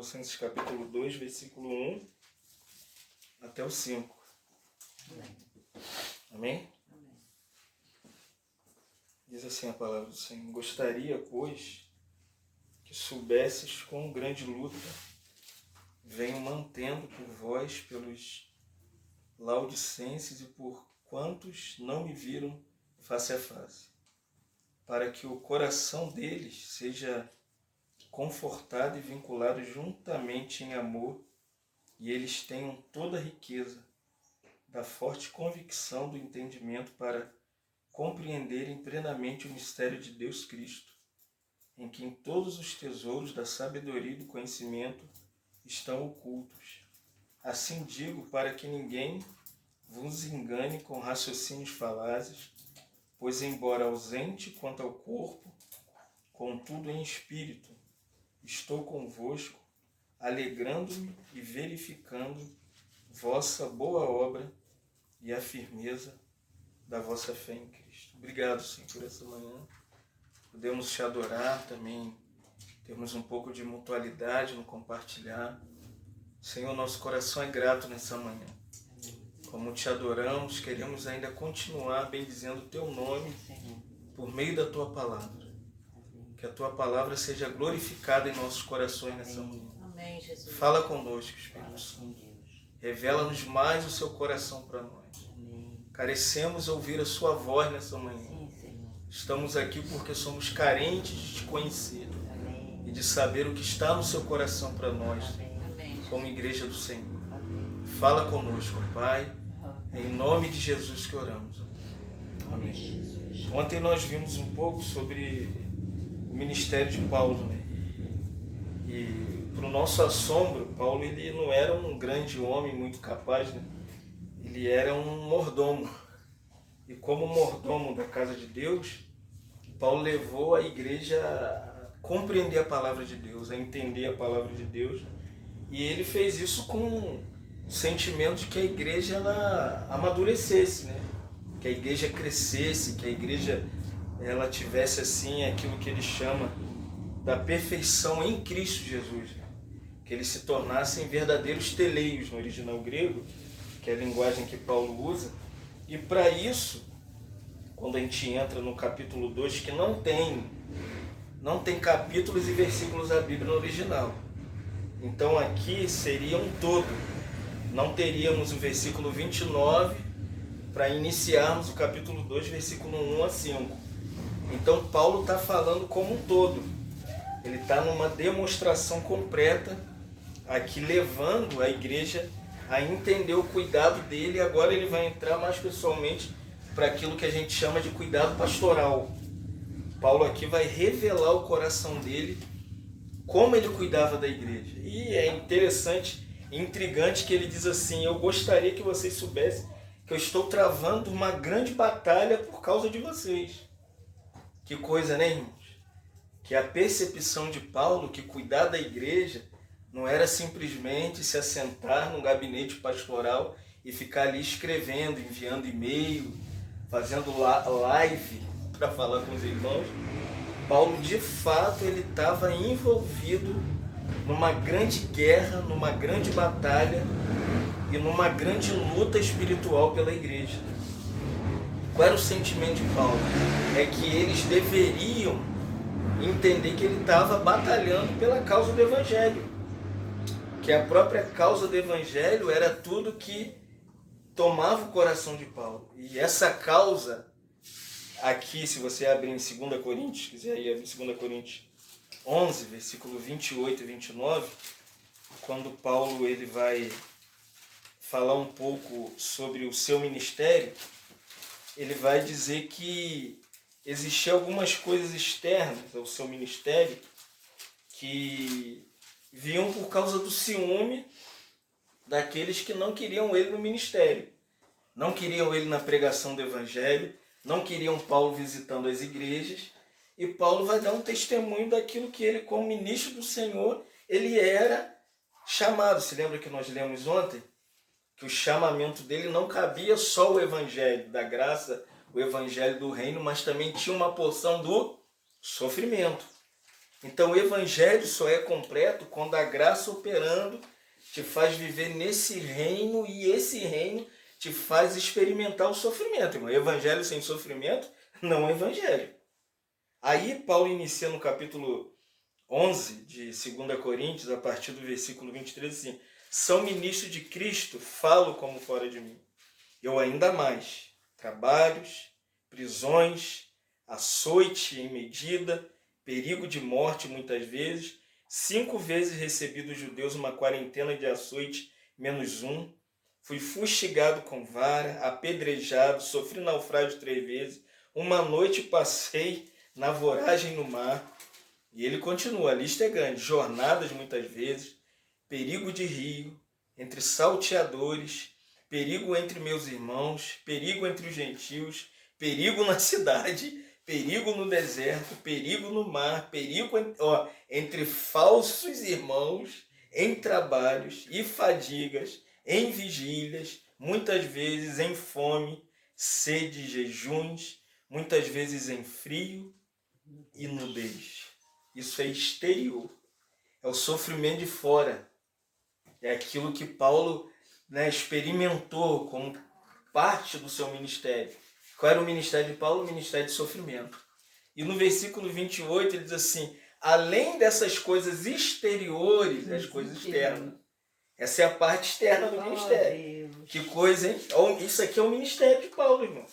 Colossenses capítulo 2, versículo 1 até o 5. Amém. Amém? Amém. Diz assim a palavra do Senhor: gostaria, pois, que soubesses quão grande luta venho mantendo por vós, pelos laodicenses e por quantos não me viram face a face, para que o coração deles seja confortado e vinculado juntamente em amor, e eles tenham toda a riqueza da forte convicção do entendimento para compreenderem plenamente o mistério de Deus Cristo, em quem todos os tesouros da sabedoria e do conhecimento estão ocultos. Assim digo, para que ninguém vos engane com raciocínios falazes, pois embora ausente quanto ao corpo, contudo em espírito, estou convosco, alegrando-me e verificando vossa boa obra e a firmeza da vossa fé em Cristo. Obrigado, Senhor, por essa manhã. Podemos te adorar também, termos um pouco de mutualidade no compartilhar. Senhor, nosso coração é grato nessa manhã. Como te adoramos, queremos ainda continuar bendizendo o teu nome por meio da tua palavra. Que a tua palavra seja glorificada em nossos corações nessa manhã. Amém, Jesus. Fala conosco, Espírito Santo. Revela-nos mais o seu coração para nós. Carecemos ouvir a sua voz nessa manhã. Estamos aqui porque somos carentes de te conhecer e de saber o que está no seu coração para nós, como igreja do Senhor. Fala conosco, Pai, em nome de Jesus que oramos. Amém. Ontem nós vimos um pouco sobre o ministério de Paulo, né? E para o nosso assombro, Paulo ele não era um grande homem muito capaz, né? Ele era um mordomo. E como mordomo da casa de Deus, Paulo levou a igreja a compreender a palavra de Deus, a entender a palavra de Deus. E ele fez isso com o sentimento de que a igreja ela amadurecesse, né? Que a igreja crescesse, que a igreja ela tivesse assim aquilo que ele chama da perfeição em Cristo Jesus, né? Que eles se tornassem verdadeiros teleios no original grego, que é a linguagem que Paulo usa. E para isso, quando a gente entra no capítulo 2, que não tem capítulos e versículos da Bíblia no original. Então aqui seria um todo. Não teríamos o versículo 29 para iniciarmos o capítulo 2, versículo 1 a 5. Então Paulo está falando como um todo. Ele está numa demonstração completa aqui, levando a igreja a entender o cuidado dele. Agora ele vai entrar mais pessoalmente para aquilo que a gente chama de cuidado pastoral. Paulo aqui vai revelar o coração dele, como ele cuidava da igreja. E é interessante, intrigante que ele diz assim: eu gostaria que vocês soubessem que eu estou travando uma grande batalha por causa de vocês. Que coisa, né, irmãos? Que a percepção de Paulo que cuidar da igreja não era simplesmente se assentar num gabinete pastoral e ficar ali escrevendo, enviando e-mail, fazendo live para falar com os irmãos. Paulo, de fato, ele estava envolvido numa grande guerra, numa grande batalha e numa grande luta espiritual pela igreja. Qual era o sentimento de Paulo? É que eles deveriam entender que ele estava batalhando pela causa do Evangelho. Que a própria causa do Evangelho era tudo que tomava o coração de Paulo. E essa causa, aqui, se você abrir em 2 Coríntios, quiser ir abrir 2 Coríntios 11, versículo 28 e 29, quando Paulo ele vai falar um pouco sobre o seu ministério, ele vai dizer que existiam algumas coisas externas ao seu ministério que vinham por causa do ciúme daqueles que não queriam ele no ministério. Não queriam ele na pregação do Evangelho, não queriam Paulo visitando as igrejas. E Paulo vai dar um testemunho daquilo que ele, como ministro do Senhor, ele era chamado. Se lembra que nós lemos ontem? Que o chamamento dele não cabia só o Evangelho da graça, o Evangelho do reino, mas também tinha uma porção do sofrimento. Então o evangelho só é completo quando a graça operando te faz viver nesse reino e esse reino te faz experimentar o sofrimento. Irmão. Evangelho sem sofrimento não é evangelho. Aí Paulo inicia no capítulo 11 de 2 Coríntios, a partir do versículo 23, assim: são ministros de Cristo, falo como fora de mim. Eu ainda mais, trabalhos, prisões, açoite em medida, perigo de morte muitas vezes, 5 vezes recebi dos judeus uma quarentena de açoite menos 1, fui fustigado com vara, apedrejado, sofri naufrágio 3 vezes, uma noite passei na voragem no mar. E ele continua, a lista é grande, jornadas muitas vezes, perigo de rio, entre salteadores, perigo entre meus irmãos, perigo entre os gentios, perigo na cidade, perigo no deserto, perigo no mar, perigo entre falsos irmãos, em trabalhos e fadigas, em vigílias, muitas vezes em fome, sede, jejuns, muitas vezes em frio e nudez. Isso é exterior, é o sofrimento de fora, é aquilo que Paulo, experimentou como parte do seu ministério. Qual era o ministério de Paulo? O ministério de sofrimento. E no versículo 28 ele diz assim: além dessas coisas exteriores, as coisas externas. Essa é a parte externa do ministério. Que coisa, hein? Isso aqui é o ministério de Paulo, irmão.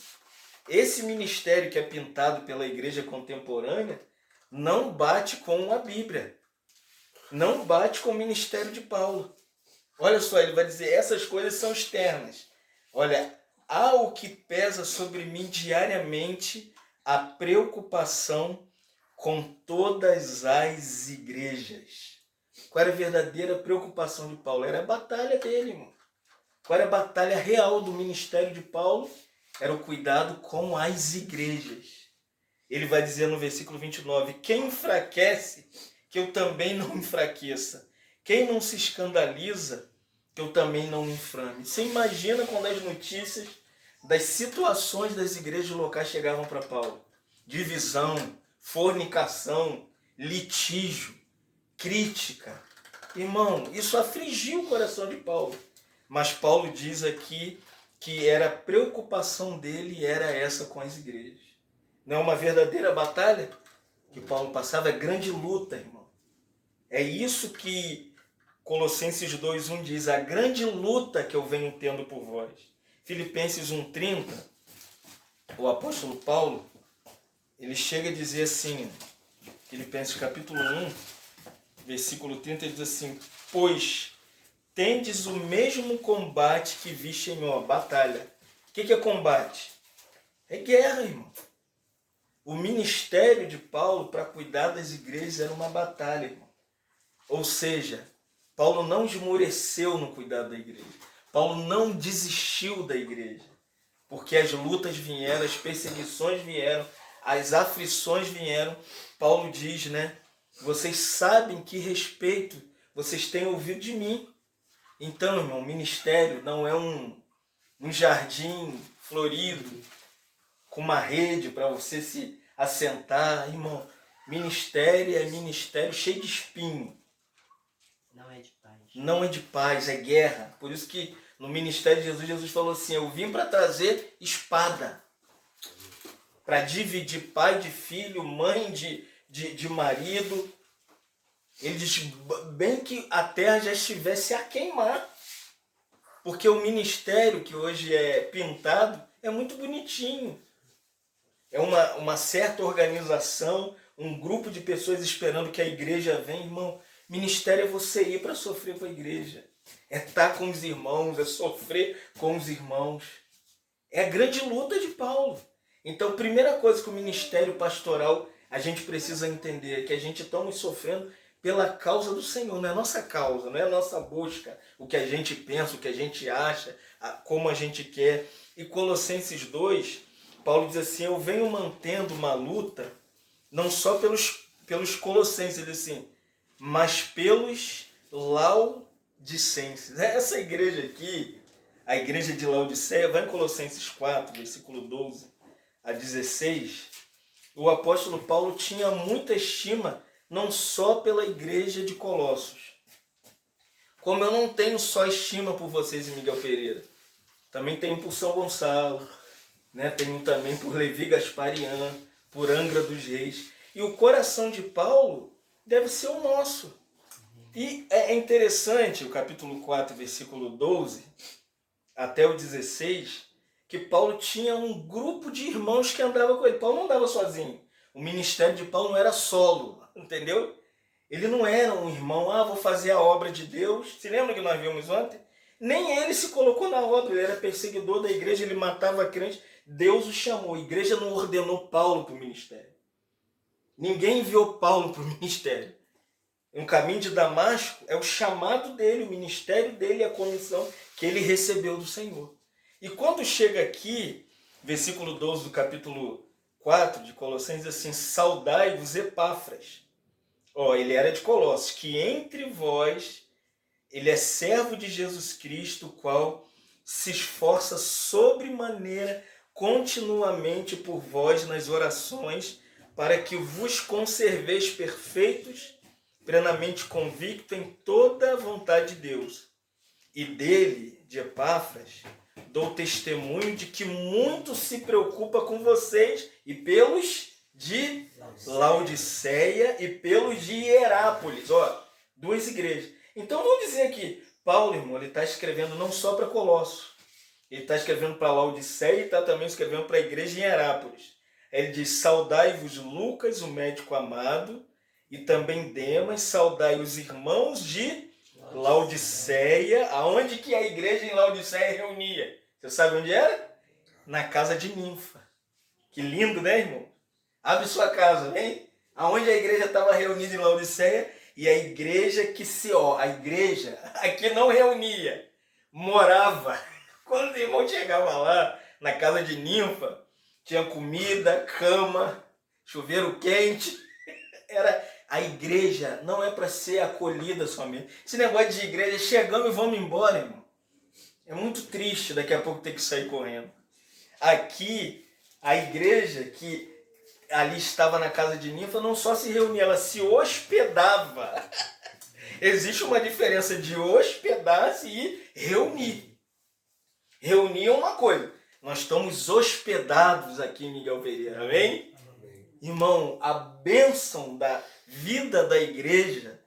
Esse ministério que é pintado pela igreja contemporânea não bate com a Bíblia. Não bate com o ministério de Paulo. Olha só, ele vai dizer, essas coisas são externas. Olha, há o que pesa sobre mim diariamente a preocupação com todas as igrejas. Qual era a verdadeira preocupação de Paulo? Era a batalha dele, irmão. Qual era a batalha real do ministério de Paulo? Era o cuidado com as igrejas. Ele vai dizer no versículo 29, quem enfraquece, que eu também não enfraqueça. Quem não se escandaliza, que eu também não me inflame. Você imagina quando as notícias das situações das igrejas locais chegavam para Paulo? Divisão, fornicação, litígio, crítica. Irmão, isso afligiu o coração de Paulo. Mas Paulo diz aqui que era a preocupação dele era essa com as igrejas. Não é uma verdadeira batalha que Paulo passava? É grande luta, irmão. É isso que Colossenses 2:1 diz, a grande luta que eu venho tendo por vós. Filipenses 1:30, o apóstolo Paulo, ele chega a dizer assim, Filipenses capítulo 1, versículo 30, ele diz assim, pois tendes o mesmo combate que viste em mim, batalha. O que é combate? É guerra, irmão. O ministério de Paulo para cuidar das igrejas era uma batalha, irmão. Ou seja, Paulo não esmoreceu no cuidado da igreja. Paulo não desistiu da igreja. Porque as lutas vieram, as perseguições vieram, as aflições vieram. Paulo diz, vocês sabem que respeito vocês têm ouvido de mim. Então, irmão, o ministério não é um jardim florido, com uma rede para você se assentar. Irmão, ministério é ministério cheio de espinho. Não é de paz. Não é de paz, é guerra. Por isso que no ministério de Jesus falou assim, eu vim para trazer espada. Para dividir pai de filho, mãe de marido. Ele diz, bem que a terra já estivesse a queimar. Porque o ministério que hoje é pintado é muito bonitinho. É uma certa organização, um grupo de pessoas esperando que a igreja venha. Irmão, ministério é você ir para sofrer com a igreja. É estar com os irmãos, é sofrer com os irmãos. É a grande luta de Paulo. Então, primeira coisa que o ministério pastoral a gente precisa entender é que a gente está sofrendo pela causa do Senhor. Não é a nossa causa, não é a nossa busca, o que a gente pensa, o que a gente acha, como a gente quer. E Colossenses 2, Paulo diz assim, eu venho mantendo uma luta, não só pelos colossenses, ele diz assim, mas pelos laodicenses. Essa igreja aqui, a igreja de Laodiceia, vai em Colossenses 4, versículo 12 a 16, o apóstolo Paulo tinha muita estima não só pela igreja de Colossos, como eu não tenho só estima por vocês em Miguel Pereira, também tenho por São Gonçalo, né? Tenho também por Levi Gasparian, por Angra dos Reis. E o coração de Paulo deve ser o nosso. E é interessante, o capítulo 4, versículo 12, até o 16, que Paulo tinha um grupo de irmãos que andava com ele. Paulo não andava sozinho. O ministério de Paulo não era solo, entendeu? Ele não era um irmão, vou fazer a obra de Deus. Se lembra que nós vimos ontem? Nem ele se colocou na obra, ele era perseguidor da igreja, ele matava crente. Deus o chamou, a igreja não ordenou Paulo para o ministério. Ninguém enviou Paulo para o ministério. Um caminho de Damasco é o chamado dele, o ministério dele, a comissão que ele recebeu do Senhor. E quando chega aqui, versículo 12 do capítulo 4 de Colossenses, assim, saudai-vos Epáfras. Ele era de Colossos, que entre vós, ele é servo de Jesus Cristo, o qual se esforça sobremaneira continuamente por vós nas orações, para que vos conserveis perfeitos, plenamente convicto em toda a vontade de Deus. E dele, de Epáfras, dou testemunho de que muito se preocupa com vocês e pelos de Laodiceia e pelos de Hierápolis. Duas igrejas. Então vamos dizer aqui, Paulo, irmão, ele está escrevendo não só para Colossos, ele está escrevendo para Laodiceia e está também escrevendo para a igreja em Hierápolis. Ele diz, saudai-vos Lucas, o médico amado, e também Demas, saudai os irmãos de Laodiceia. Aonde que a igreja em Laodiceia reunia? Você sabe onde era? Na casa de Ninfa. Que lindo, né, irmão? Abre sua casa, vem. Aonde a igreja estava reunida em Laodiceia, e a igreja que a igreja aqui não reunia, morava. Quando o irmão chegava lá, na casa de Ninfa, tinha comida, cama, chuveiro quente. A igreja não é para ser acolhida somente. Esse negócio de igreja, chegamos e vamos embora, irmão. É muito triste daqui a pouco ter que sair correndo. Aqui, a igreja que ali estava na casa de Ninfa não só se reunia, ela se hospedava. Existe uma diferença de hospedar-se e reunir. Reunir é uma coisa. Nós estamos hospedados aqui em Miguel Pereira, amém? Irmão, a bênção da vida da igreja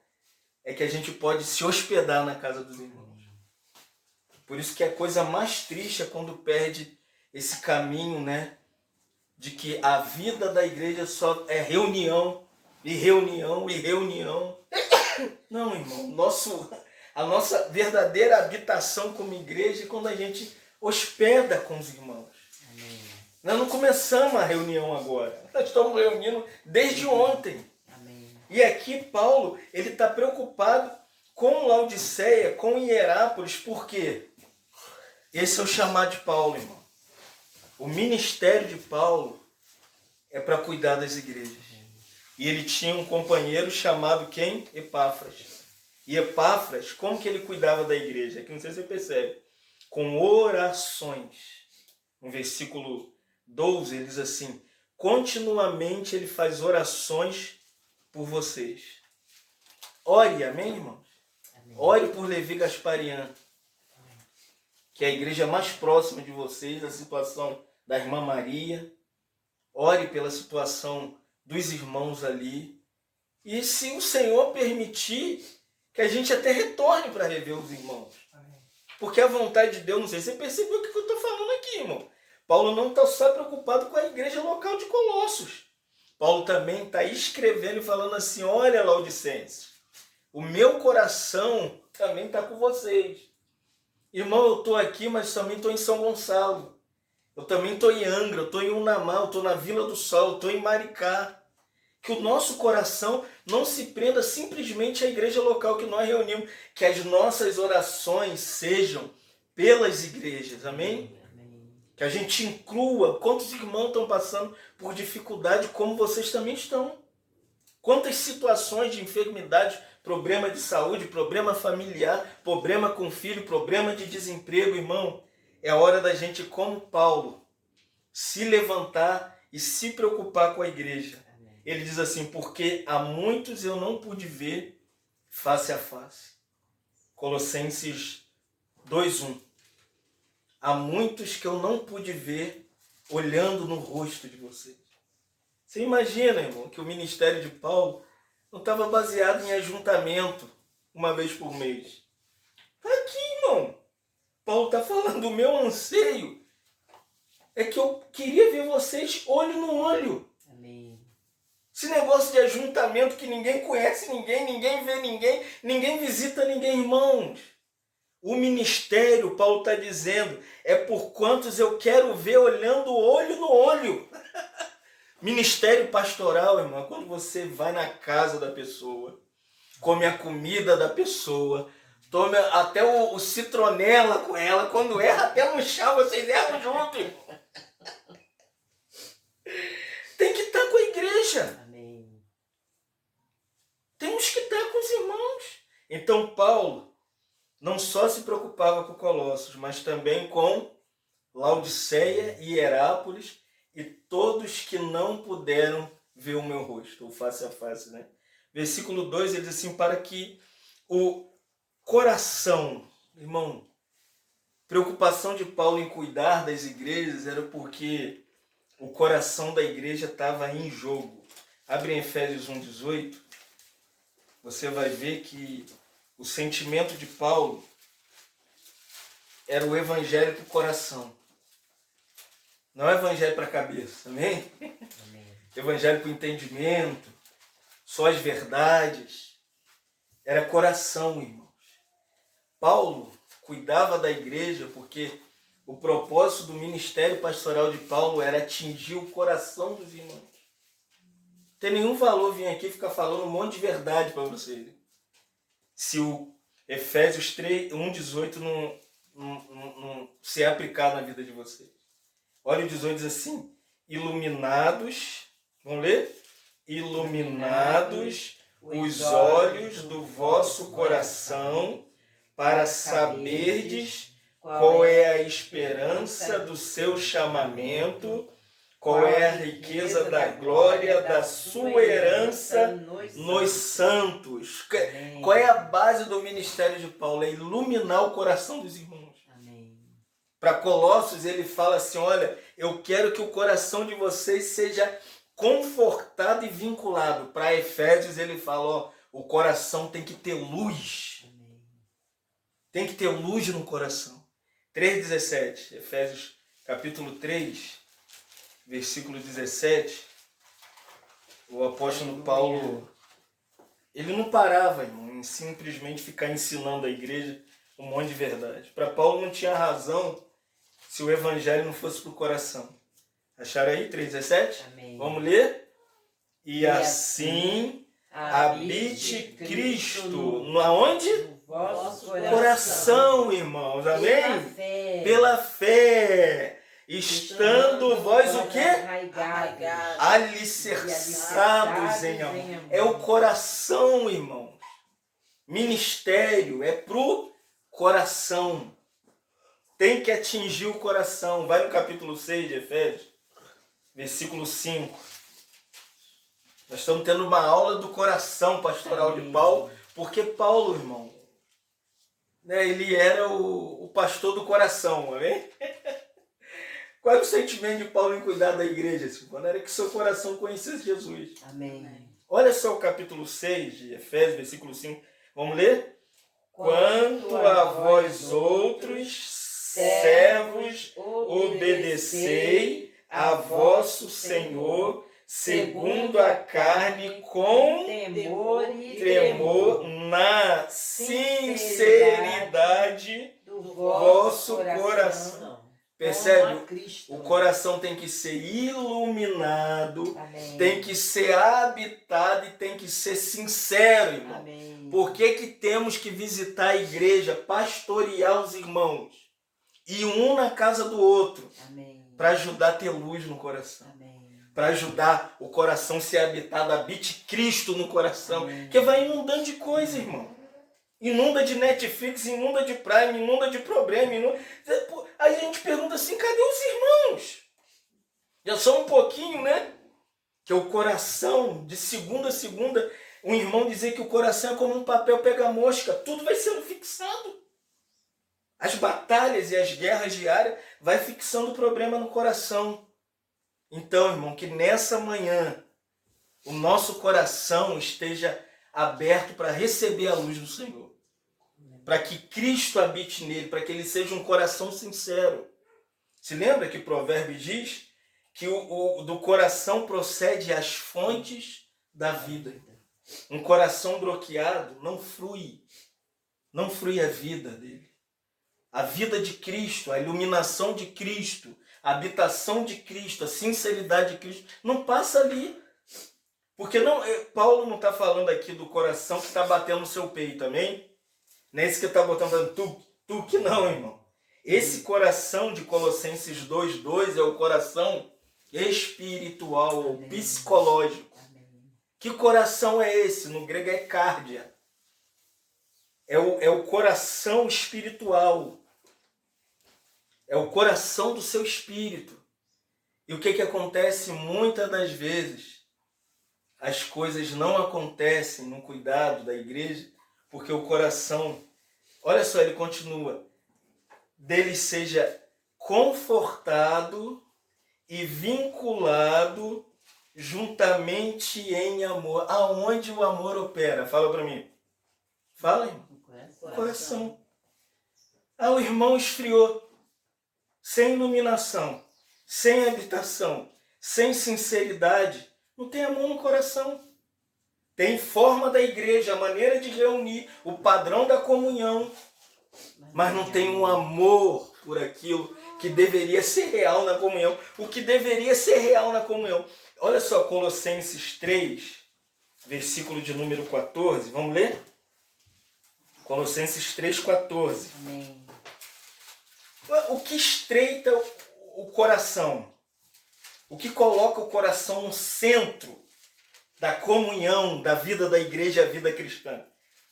é que a gente pode se hospedar na casa dos irmãos. Por isso que a coisa mais triste é quando perde esse caminho, né? De que a vida da igreja só é reunião, e reunião, e reunião. Não, irmão, a nossa verdadeira habitação como igreja é quando a gente hospeda com os irmãos. Amém. Nós não começamos a reunião agora. Nós estamos reunindo desde ontem. Amém. E aqui Paulo, ele está preocupado com Laodiceia, com Hierápolis. Por quê? Esse é o chamado de Paulo, irmão. O ministério de Paulo é para cuidar das igrejas. E ele tinha um companheiro chamado quem? Epáfras. E Epáfras, como que ele cuidava da igreja? Aqui não sei se você percebe. Com orações. No versículo 12 ele diz assim, continuamente ele faz orações por vocês. Ore, amém, irmãos? Amém. Ore por Levi Gasparian, que é a igreja mais próxima de vocês, a situação da irmã Maria. Ore pela situação dos irmãos ali. E se o Senhor permitir, que a gente até retorne para rever os irmãos. Porque a vontade de Deus, não sei se você percebeu o que eu estou falando aqui, irmão. Paulo não está só preocupado com a igreja local de Colossos. Paulo também está escrevendo e falando assim, olha, Laodicenses, o meu coração também está com vocês. Irmão, eu estou aqui, mas também estou em São Gonçalo. Eu também estou em Angra, eu estou em Unamá, eu estou na Vila do Sol, eu estou em Maricá. Que o nosso coração não se prenda simplesmente à igreja local que nós reunimos. Que as nossas orações sejam pelas igrejas, amém? Que a gente inclua quantos irmãos estão passando por dificuldade, como vocês também estão. Quantas situações de enfermidade, problema de saúde, problema familiar, problema com filho, problema de desemprego, irmão. É a hora da gente, como Paulo, se levantar e se preocupar com a igreja. Ele diz assim, porque a muitos eu não pude ver face a face. Colossenses 2:1. Há muitos que eu não pude ver olhando no rosto de vocês. Você imagina, irmão, que o ministério de Paulo não estava baseado em ajuntamento uma vez por mês. Tá aqui, irmão. Paulo está falando, o meu anseio é que eu queria ver vocês olho no olho. Amém. Esse negócio de ajuntamento que ninguém conhece ninguém, ninguém vê ninguém, ninguém visita ninguém, irmãos. O ministério, Paulo está dizendo, é por quantos eu quero ver olhando olho no olho. Ministério pastoral, irmão, é quando você vai na casa da pessoa, come a comida da pessoa, toma até o citronela com ela, quando erra até no chá, vocês erram junto, irmão. Tem que estar com a igreja. Amém. Temos que estar com os irmãos. Então Paulo não só se preocupava com Colossos, mas também com Laodiceia e Hierápolis e todos que não puderam ver o meu rosto, ou face a face, né? Versículo 2, ele diz assim, para que o coração, irmão, preocupação de Paulo em cuidar das igrejas era porque o coração da igreja estava em jogo. Abre em Efésios 1:18, você vai ver que o sentimento de Paulo era o evangelho para o coração. Não é evangelho para a cabeça, amém? Amém. Evangelho para o entendimento, só as verdades. Era coração, irmãos. Paulo cuidava da igreja porque o propósito do ministério pastoral de Paulo era atingir o coração dos irmãos. Não tem nenhum valor vir aqui e ficar falando um monte de verdade para vocês. Se o Efésios 1:18 não se aplicar na vida de vocês. Olha o 18, diz assim, iluminados, vamos ler? Iluminados os olhos do vosso coração para saberdes qual é a esperança do seu chamamento, qual é a riqueza da glória da sua herança nos santos. Qual é a base do ministério de Paulo? É iluminar o coração dos irmãos. Para Colossos ele fala assim, olha, eu quero que o coração de vocês seja confortado e vinculado. Para Efésios ele fala, ó, o coração tem que ter luz. Tem que ter luz no coração. 3:17, Efésios capítulo 3, versículo 17, o apóstolo Paulo, ele não parava, irmão, em simplesmente ficar ensinando a igreja um monte de verdade. Para Paulo não tinha razão se o evangelho não fosse para o coração. Acharam aí? 3:17? Amém. Vamos ler? E assim habite Cristo. Aonde? Vosso Coração, irmãos. Amém? Pela fé. Estando vós o quê? Alicerçados em amor. É o coração, irmãos. Ministério é pro coração. Tem que atingir o coração. Vai no capítulo 6 de Efésios, versículo 5. Nós estamos tendo uma aula do coração pastoral de Paulo, porque Paulo, irmão, né, ele era o pastor do coração, amém? Qual é o sentimento de Paulo em cuidar da igreja? Quando era que seu coração conhecesse Jesus. Amém. Olha só o capítulo 6 de Efésios, versículo 5. Vamos ler? Quanto a vós outros, servos, obedecei a vosso Senhor, segundo a carne, com tremor, na sinceridade do vosso coração. Percebe? O coração tem que ser iluminado, tem que ser habitado e tem que ser sincero, irmão. Amém. Por que temos que visitar a igreja, pastorear os irmãos? E um na casa do outro, para ajudar a ter luz no coração. Para ajudar o coração a ser habitado, habite Cristo no coração. Porque vai inundando de coisa, irmão. Inunda de Netflix, inunda de Prime, inunda de problema. Aí a gente pergunta assim, cadê os irmãos? Já são um pouquinho, né? Que o coração, de segunda a segunda, um irmão dizer que o coração é como um papel pega-mosca, tudo vai sendo fixado. As batalhas e as guerras diárias vai fixando o problema no coração. Então, irmão, que nessa manhã o nosso coração esteja aberto para receber a luz do Senhor. Para que Cristo habite nele, para que ele seja um coração sincero. Se lembra que o provérbio diz que do coração procede as fontes da vida. Um coração bloqueado não flui a vida dele. A vida de Cristo, a iluminação de Cristo, a habitação de Cristo, a sinceridade de Cristo, não passa ali. Porque Paulo não está falando aqui do coração que está batendo no seu peito, amém? Não é isso que está botando tu que não, irmão. Esse coração de Colossenses 2:2 é o coração espiritual ou psicológico. Que coração é esse? No grego é cardia. É o coração espiritual. É o coração do seu espírito. E o que acontece muitas das vezes? As coisas não acontecem no cuidado da igreja, porque o coração, olha só, ele continua, dele seja confortado e vinculado juntamente em amor. Aonde o amor opera? Fala para mim. Fala, irmão. No coração. O irmão esfriou. Sem iluminação, sem habitação, sem sinceridade, não tem amor no coração. Tem forma da igreja, a maneira de reunir, o padrão da comunhão, mas não tem um amor por aquilo que deveria ser real na comunhão. O que deveria ser real na comunhão. Olha só, Colossenses 3, versículo de número 14. Vamos ler? Colossenses 3:14. Amém. O que estreita o coração? O que coloca o coração no centro da comunhão, da vida da igreja e a vida cristã?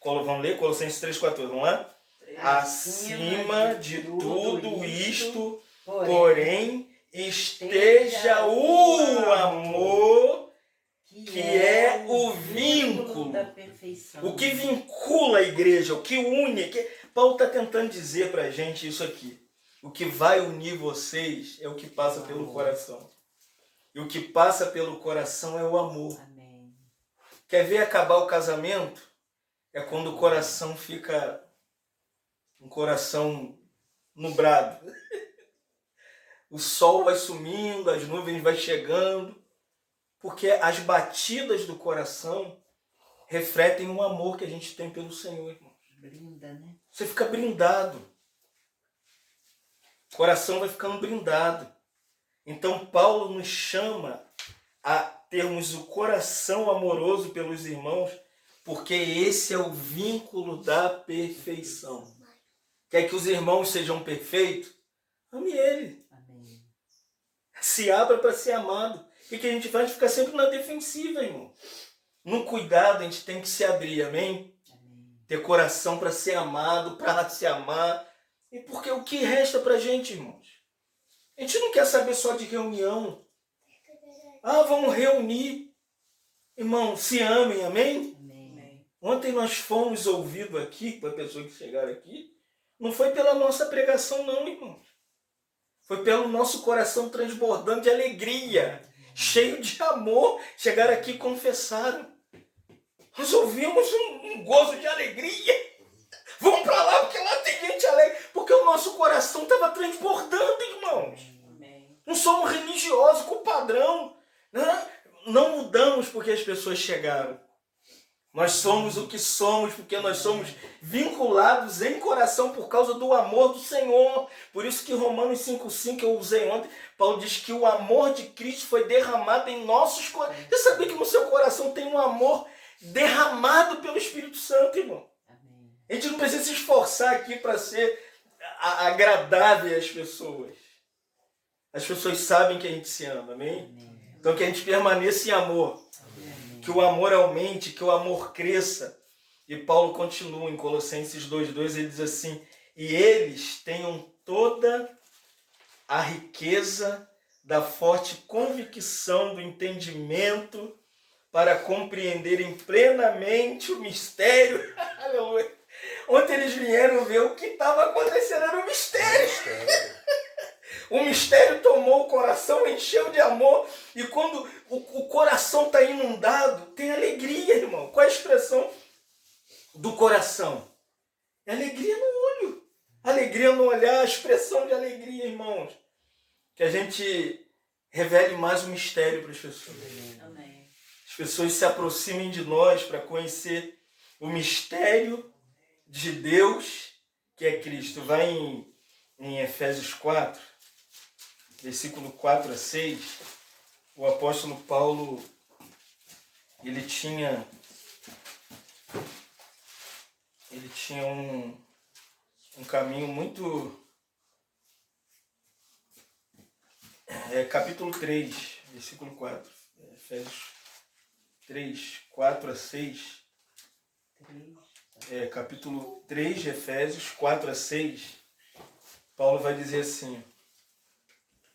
Vamos ler Colossenses 3:14, vamos lá? Acima de tudo isto, porém, esteja o amor, que é o vínculo. O que vincula a igreja, o que une. Paulo está tentando dizer para a gente isso aqui. O que vai unir vocês é o que passa pelo coração. E o que passa pelo coração é o amor. Amém. Quer ver acabar o casamento? É quando o coração fica um coração nublado. O sol vai sumindo, as nuvens vai chegando, porque as batidas do coração refletem o amor que a gente tem pelo Senhor, irmão. Brinda, né? Você fica brindado. O coração vai ficando brindado. Então Paulo nos chama a termos o coração amoroso pelos irmãos, porque esse é o vínculo da perfeição. Quer que os irmãos sejam perfeitos? Ame ele. Amém. Se abra para ser amado. O que a gente faz? Ficar sempre na defensiva, irmão. No cuidado a gente tem que se abrir, amém? Amém. Ter coração para ser amado, para se amar. E porque o que resta para a gente, irmãos? A gente não quer saber só de reunião. Vamos reunir. Irmão, se amem, amém? Amém. Ontem nós fomos ouvidos aqui, para pessoas que chegaram aqui, não foi pela nossa pregação não, irmãos. Foi pelo nosso coração transbordando de alegria, cheio de amor. Chegaram aqui e confessaram. Nós ouvimos um gozo de alegria. Vamos para lá, porque lá tem gente alegre. Porque o nosso coração estava transbordando, irmãos. Amém. Não somos religiosos com padrão. Não mudamos porque as pessoas chegaram. Nós somos o que somos porque nós somos vinculados em coração por causa do amor do Senhor. Por isso que Romanos 5,5 que eu usei ontem, Paulo diz que o amor de Cristo foi derramado em nossos corações. Você sabia que no seu coração tem um amor derramado pelo Espírito Santo, irmão? Amém. A gente não precisa se esforçar aqui para ser agradável às pessoas. As pessoas sabem que a gente se ama, amém? Amém. Então que a gente permaneça em amor. Que o amor aumente, que o amor cresça. E Paulo continua em Colossenses 2:2, ele diz assim: e eles tenham toda a riqueza da forte convicção do entendimento para compreenderem plenamente o mistério. Aleluia. Ontem eles vieram ver o que estava acontecendo, era o mistério. O mistério tomou o coração, encheu de amor. E quando o coração está inundado, tem alegria, irmão. Qual é a expressão do coração? É alegria no olho. Alegria no olhar, a expressão de alegria, irmãos. Que a gente revele mais o mistério para as pessoas. Amém. As pessoas se aproximem de nós para conhecer o mistério de Deus, que é Cristo. Vai em Efésios 4, versículo 4 a 6. O apóstolo Paulo, ele tinha um caminho muito... capítulo 3, versículo 4. Efésios 3, 4 a 6. Capítulo 3 de Efésios, 4 a 6. Paulo vai dizer assim: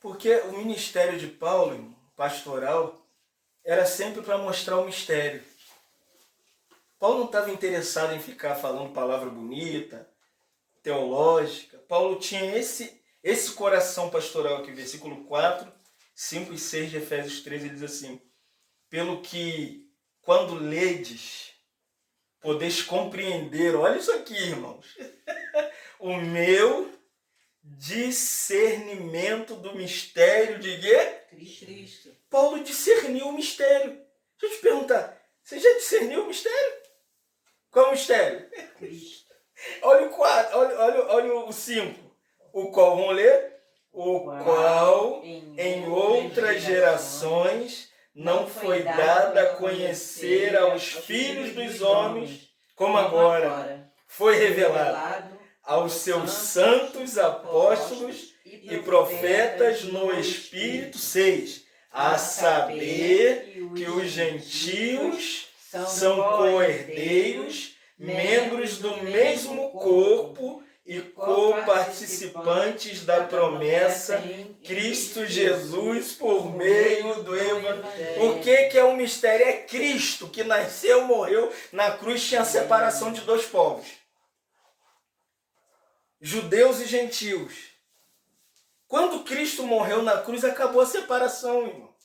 porque o ministério de Paulo, pastoral, era sempre para mostrar o mistério. Paulo não estava interessado em ficar falando palavra bonita, teológica. Paulo tinha esse coração pastoral aqui, versículo 4, 5 e 6 de Efésios 3, ele diz assim: pelo que, quando ledes, podeis compreender, olha isso aqui, irmãos, o meu discernimento do mistério de quê? Cristo. Paulo discerniu o mistério. Deixa eu te perguntar, você já discerniu o mistério? Qual é o mistério? Cristo. Olha o 4, olha o 5. O qual, vamos ler? O qual em outras gerações não foi dado a conhecer aos filhos dos homens, como agora foi revelado aos seus santos apóstolos e profetas no Espírito 6, a saber que os gentios são co-herdeiros, membros do mesmo corpo e co-participantes da promessa Cristo Jesus por meio do Evangelho. O que é o mistério? É Cristo que nasceu, morreu na cruz, tinha a separação de dois povos, judeus e gentios. Quando Cristo morreu na cruz, acabou a separação, irmão.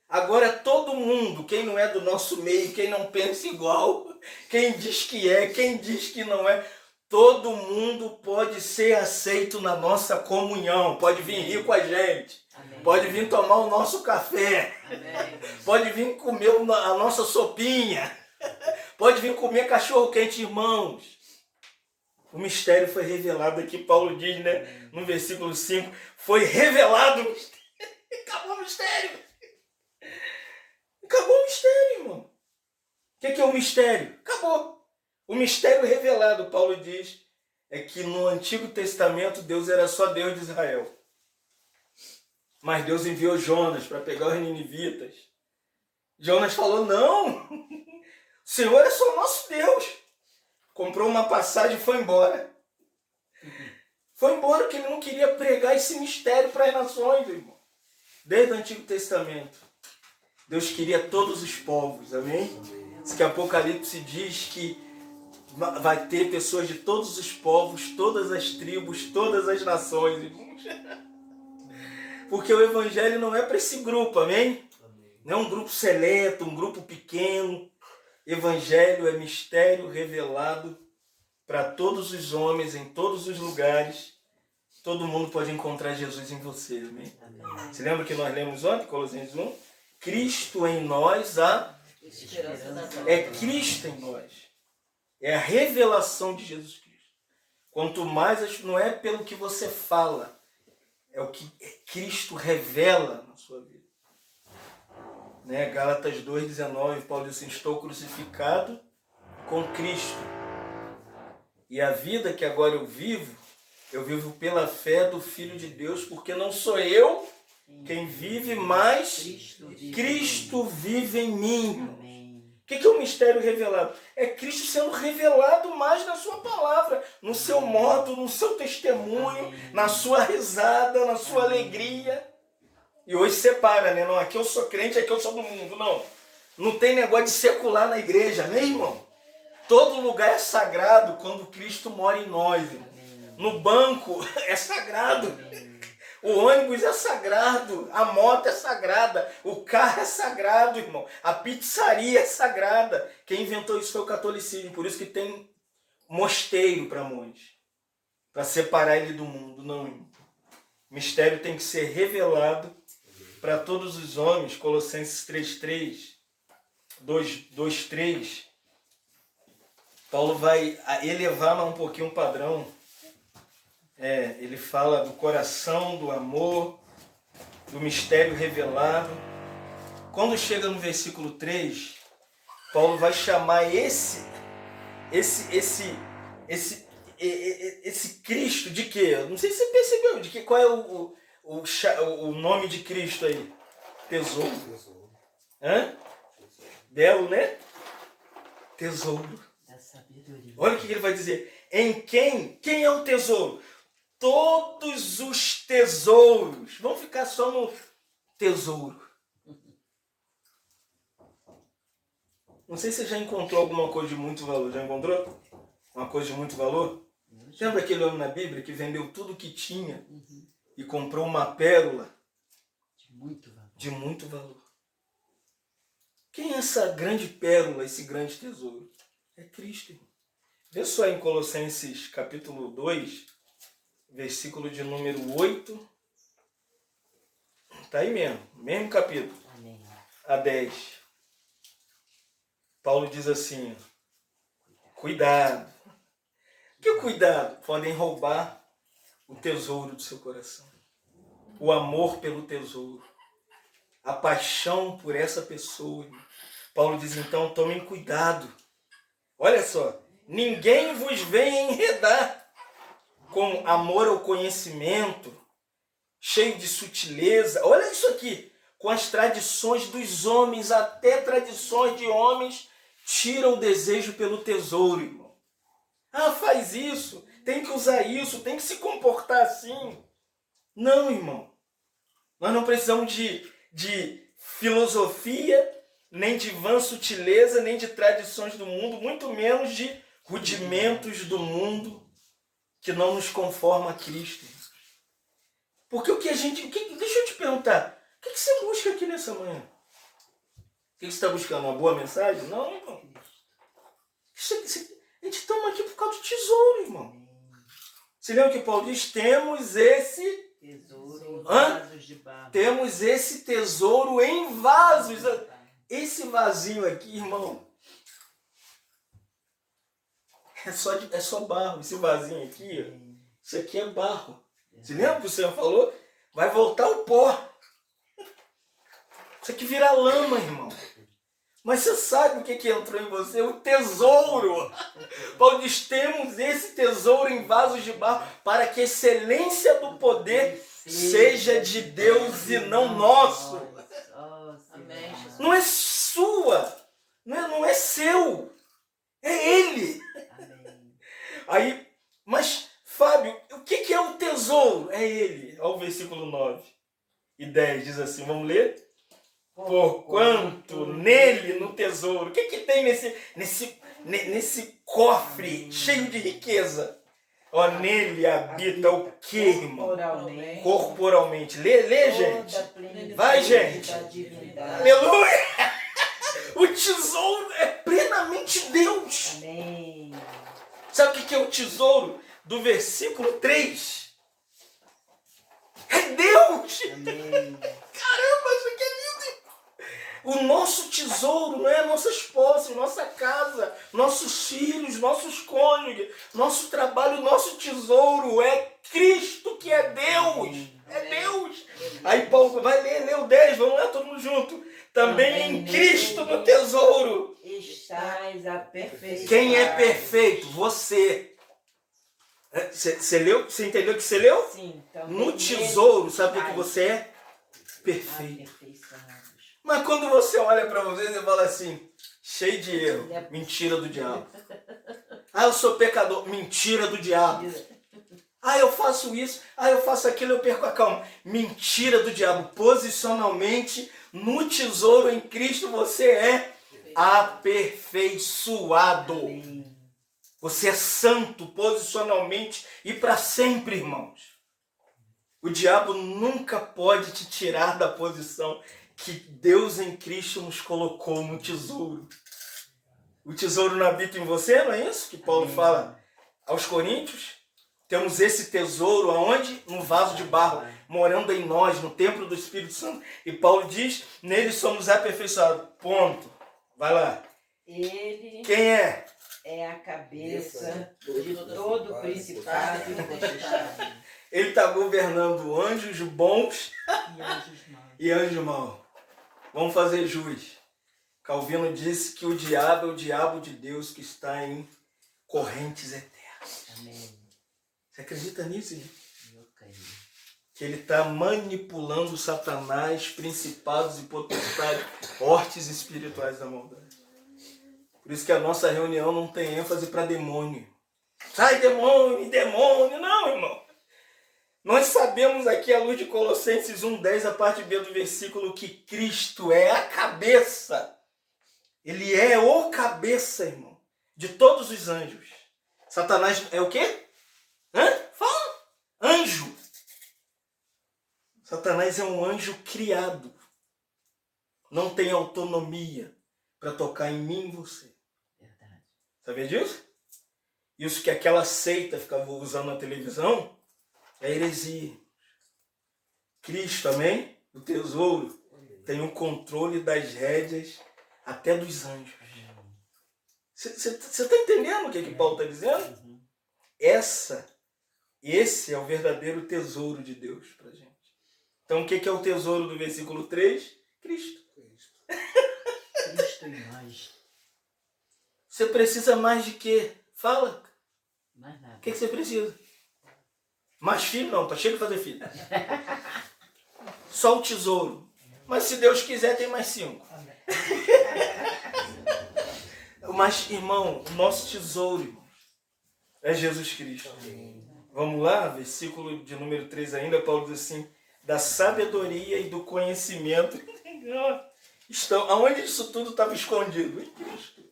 Agora todo mundo, quem não é do nosso meio, quem não pensa igual, quem diz que é, quem diz que não é, todo mundo pode ser aceito na nossa comunhão, pode vir rir com a gente, amém, pode vir tomar o nosso café, amém, pode vir comer a nossa sopinha, pode vir comer cachorro-quente, irmãos. O mistério foi revelado aqui, Paulo diz, né, no versículo 5, foi revelado o mistério. Acabou o mistério. Acabou o mistério, irmão. O que é o mistério? Acabou. O mistério revelado, Paulo diz, é que no Antigo Testamento Deus era só Deus de Israel. Mas Deus enviou Jonas para pegar os ninivitas. Jonas falou, não, o Senhor é só nosso Deus. Comprou uma passagem e foi embora. Foi embora porque ele não queria pregar esse mistério para as nações, irmão. Desde o Antigo Testamento. Deus queria todos os povos, amém? Diz que Apocalipse diz que vai ter pessoas de todos os povos, todas as tribos, todas as nações, irmãos. Porque o Evangelho não é para esse grupo, amém? Não é um grupo seleto, um grupo pequeno. Evangelho é mistério revelado para todos os homens, em todos os lugares. Todo mundo pode encontrar Jesus em você, amém? Você lembra que nós lemos ontem, Colossenses 1? Cristo em nós, é Cristo em nós. É a revelação de Jesus Cristo. Quanto mais, não é pelo que você fala, é o que Cristo revela na sua vida. Né? Gálatas 2,19, Paulo diz assim, estou crucificado com Cristo. E a vida que agora eu vivo pela fé do Filho de Deus, porque não sou eu quem vive, mas Cristo vive em mim. O que é o mistério revelado? É Cristo sendo revelado mais na sua palavra, no seu modo, no seu testemunho, na sua risada, na sua alegria. E hoje separa, né? Não, aqui eu sou crente, aqui eu sou do mundo. Não. Não tem negócio de secular na igreja, né, irmão? Todo lugar é sagrado quando Cristo mora em nós, irmão. No banco é sagrado. O ônibus é sagrado. A moto é sagrada. O carro é sagrado, irmão. A pizzaria é sagrada. Quem inventou isso foi o catolicismo. Por isso que tem mosteiro para monte. Para separar ele do mundo. Não, irmão. O mistério tem que ser revelado para todos os homens. Colossenses 3:3, 2:3. Paulo vai elevar um pouquinho o padrão. Ele fala do coração, do amor, do mistério revelado. Quando chega no versículo 3, Paulo vai chamar esse Cristo de quê? Não sei se você percebeu, de que, qual é o nome de Cristo aí? Tesouro. Hã? Belo, né? Tesouro. Da sabedoria. Olha o que ele vai dizer. Em quem é o tesouro? Todos os tesouros. Vamos ficar só no tesouro. Não sei se você já encontrou alguma coisa de muito valor. Já encontrou? Uma coisa de muito valor? Lembra aquele homem na Bíblia que vendeu tudo que tinha e comprou uma pérola de muito valor? Quem é essa grande pérola, esse grande tesouro? É Cristo. Vê só em Colossenses capítulo 2, versículo de número 8. Está aí mesmo capítulo. Amém. A 10. Paulo diz assim, cuidado. Que cuidado? Podem roubar o tesouro do seu coração. O amor pelo tesouro. A paixão por essa pessoa. Paulo diz então, tomem cuidado. Olha só, ninguém vos venha enredar com amor ao conhecimento, cheio de sutileza. Olha isso aqui, com as tradições dos homens, até tradições de homens tiram o desejo pelo tesouro, irmão. Ah, faz isso, tem que usar isso, tem que se comportar assim. Não, irmão. Nós não precisamos de filosofia, nem de vã sutileza, nem de tradições do mundo, muito menos de rudimentos do mundo que não nos conforma a Cristo. Porque deixa eu te perguntar, o que você busca aqui nessa manhã? O que você está buscando? Uma boa mensagem? Não, irmão. A gente toma aqui por causa do tesouro, irmão. Você lembra que Paulo diz? Temos esse tesouro em vasos de barro. Temos esse tesouro em vasos. Esse vasinho aqui, irmão, é só barro. Esse vasinho aqui, isso aqui é barro. Você lembra que o Senhor falou? Vai voltar o pó. Isso aqui vira lama, irmão. Mas você sabe o que entrou em você? O tesouro. Paulo diz, temos esse tesouro em vasos de barro para que a excelência do poder seja de Deus e não nosso. Amém. Não é sua, não é seu, é Ele. Amém. Aí, mas, Fábio, o que é o tesouro? É Ele. Olha o versículo 9 e 10, diz assim, vamos ler? Porquanto nele, no tesouro, o que tem nesse cofre cheio de riqueza? Ó, nele habita o que, irmão? Corporalmente. Lê, gente. Vai, gente. Aleluia. O tesouro é plenamente Deus. Amém. Sabe o que é o tesouro do versículo 3? É Deus. Amém. Caramba, isso aqui é lindo. O nosso tesouro não é nossas posses, nossa casa, nossos filhos, nossos cônjuges, nosso trabalho, nosso tesouro é Cristo, que é Deus. É Deus. Aí Paulo vai ler o 10, vamos lá todo mundo junto. Também em Cristo no tesouro estais aperfeiçoados. Quem é perfeito? Você. Você leu? Você entendeu o que você leu? Sim. No tesouro, sabe o que você é? Perfeito. Mas quando você olha para você, você fala assim, cheio de erro. Mentira do diabo. Ah, eu sou pecador. Mentira do diabo. Ah, eu faço isso. Ah, eu faço aquilo, eu perco a calma. Mentira do diabo. Posicionalmente, no tesouro em Cristo, você é aperfeiçoado. Amém. Você é santo posicionalmente e para sempre, irmãos. O diabo nunca pode te tirar da posição que Deus em Cristo nos colocou no tesouro. O tesouro não habita em você, não é isso que Paulo fala aos Coríntios? Temos esse tesouro aonde? No vaso de barro, morando em nós, no templo do Espírito Santo. E Paulo diz, nele somos aperfeiçoados. Ponto. Vai lá. Ele Quem é? é a cabeça de todo principado e potestade. Ele está governando anjos bons E anjos maus. e anjos maus. Vamos fazer jus. Calvino disse que o diabo é o diabo de Deus que está em correntes eternas. Amém. Você acredita nisso, gente? Eu creio. Que ele está manipulando Satanás, principados e potestades, hortes espirituais da maldade. Por isso que a nossa reunião não tem ênfase para demônio. Sai demônio, demônio. Não, irmão. Nós sabemos aqui, à luz de Colossenses 1:10, a parte B do versículo, que Cristo é a cabeça. Ele é o cabeça, irmão, de todos os anjos. Satanás é o quê? Fala. Anjo. Satanás é um anjo criado. Não tem autonomia para tocar em mim e você. Verdade. Sabia disso? Isso que aquela seita ficava usando na televisão é heresia. Cristo, amém? O tesouro tem o controle das rédeas até dos anjos. Você está entendendo o que Paulo está dizendo? Esse é o verdadeiro tesouro de Deus para a gente. Então o que é o tesouro do versículo 3? Cristo. Cristo em nós. Você precisa mais de quê? Fala. Mais nada. O que você precisa? Mais filho? Não, tá cheio de fazer filho. Só o tesouro. Mas se Deus quiser, tem mais 5. Mas, irmão, o nosso tesouro, irmão, é Jesus Cristo. Vamos lá, versículo de número 3 ainda, Paulo diz assim, da sabedoria e do conhecimento. Aonde isso tudo estava escondido? Em Cristo.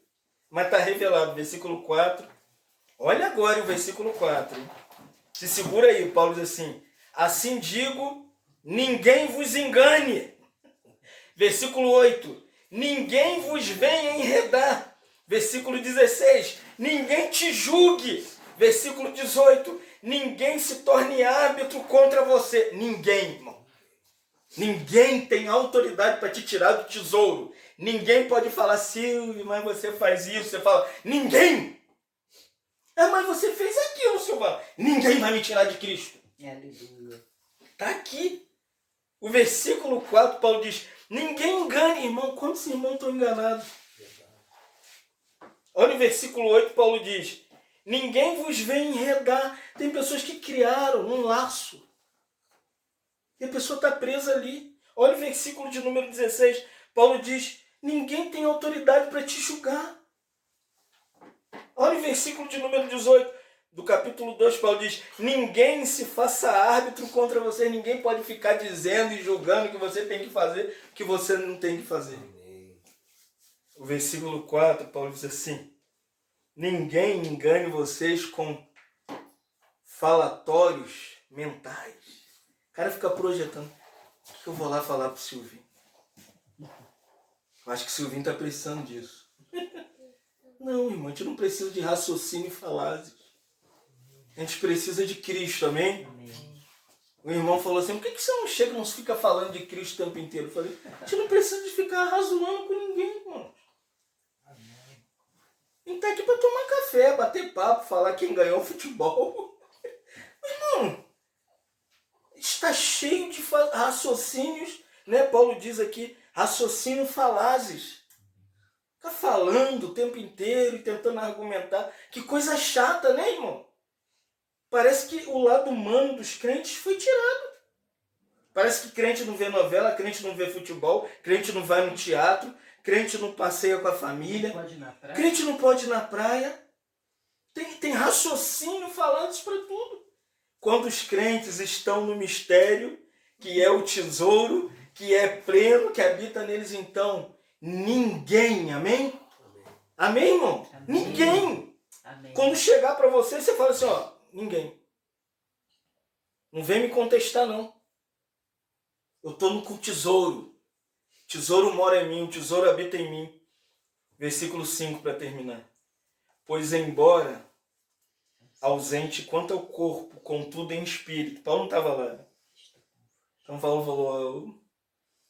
Mas está revelado, versículo 4. Olha agora o versículo 4. Se segura aí, Paulo diz assim, assim digo, ninguém vos engane. Versículo 8, ninguém vos venha enredar. Versículo 16, ninguém te julgue. Versículo 18, ninguém se torne árbitro contra você. Ninguém, irmão. Ninguém tem autoridade para te tirar do tesouro. Ninguém pode falar, Silvio, mas você faz isso. Você fala, ninguém. Mas você fez aquilo, Silvio. Ninguém vai me tirar de Cristo. Aleluia. Está aqui. O versículo 4, Paulo diz, ninguém engane, irmão. Quantos irmãos estão enganados? Olha o versículo 8, Paulo diz, ninguém vos vem enredar. Tem pessoas que criaram um laço. E a pessoa está presa ali. Olha o versículo de número 16. Paulo diz, ninguém tem autoridade para te julgar. Olha o versículo de número 18 do capítulo 2. Paulo diz, ninguém se faça árbitro contra você. Ninguém pode ficar dizendo e julgando que você tem que fazer o que você não tem que fazer. O versículo 4, Paulo diz assim, ninguém engane vocês com falatórios mentais. O cara fica projetando, o que eu vou lá falar pro Silvinho? Eu acho que o Silvinho está precisando disso. Não, irmão, a gente não precisa de raciocínio falazes. A gente precisa de Cristo, amém? Amém. O irmão falou assim, por que você não chega e não fica falando de Cristo o tempo inteiro? Eu falei, a gente não precisa de ficar razoando com ninguém, irmão. A gente tá aqui para tomar café, bater papo, falar quem ganhou o futebol. Irmão, está cheio de raciocínios, né? Paulo diz aqui, raciocínio falazes. Fica falando o tempo inteiro e tentando argumentar. Que coisa chata, né, irmão? Parece que o lado humano dos crentes foi tirado. Parece que crente não vê novela, crente não vê futebol, crente não vai no teatro, crente não passeia com a família, Pode ir na praia? crente não pode ir na praia. Tem raciocínio falando isso para tudo. quando os crentes estão no mistério, que é o tesouro, que é pleno, que habita neles, então, ninguém, amém? Amém, irmão? Amém. Ninguém. Amém. Quando chegar para você, você fala assim, ó, ninguém. Não vem me contestar, não. Eu estou com o tesouro. O tesouro mora em mim, o tesouro habita em mim. Versículo 5 para terminar. Pois embora ausente quanto ao corpo, contudo em espírito. Paulo não estava lá. Né? Então Paulo falou,